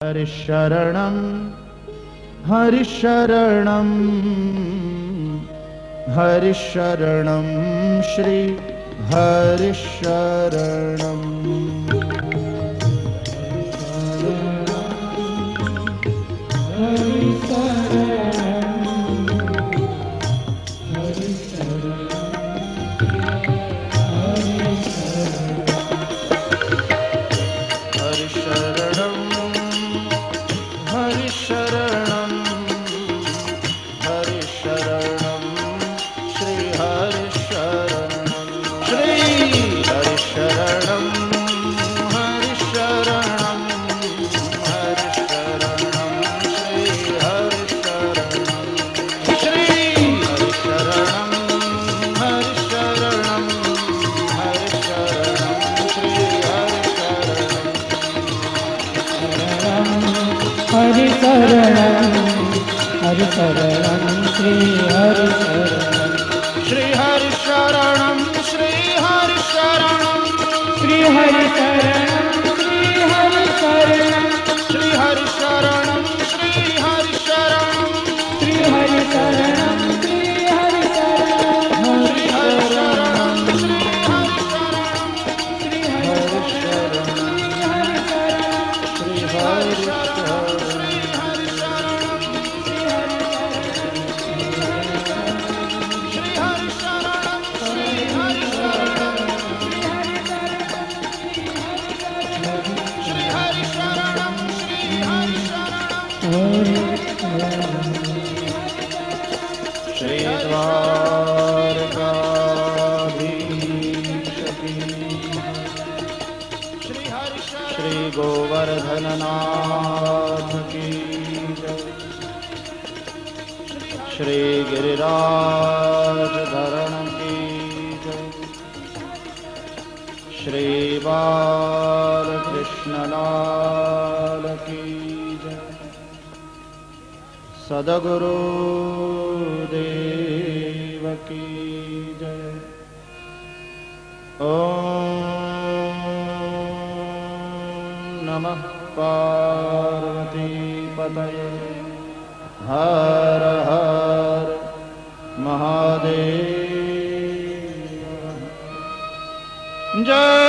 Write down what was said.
हरिशरणं हरिशरणं हरिशरणं श्री हरिशरणं हरिशरणं श्री हरिशरणं श्री हरिशरणं श्री हरिशरणं श्री हरिशरणं श्री हरिशरणं श्री हरिशरणं श्री हरिशरणं श्री हरिशरणं श्री हरिशरणं श्री हरिशरणं श्री श्री गोवर्धननाथ की जय। श्री गिरिराज धरण की जय। श्री बालकृष्णलाल की जय। सद्गुरु देव की जय। ओम नमः पार्वती पतये हर हर महादेव। जय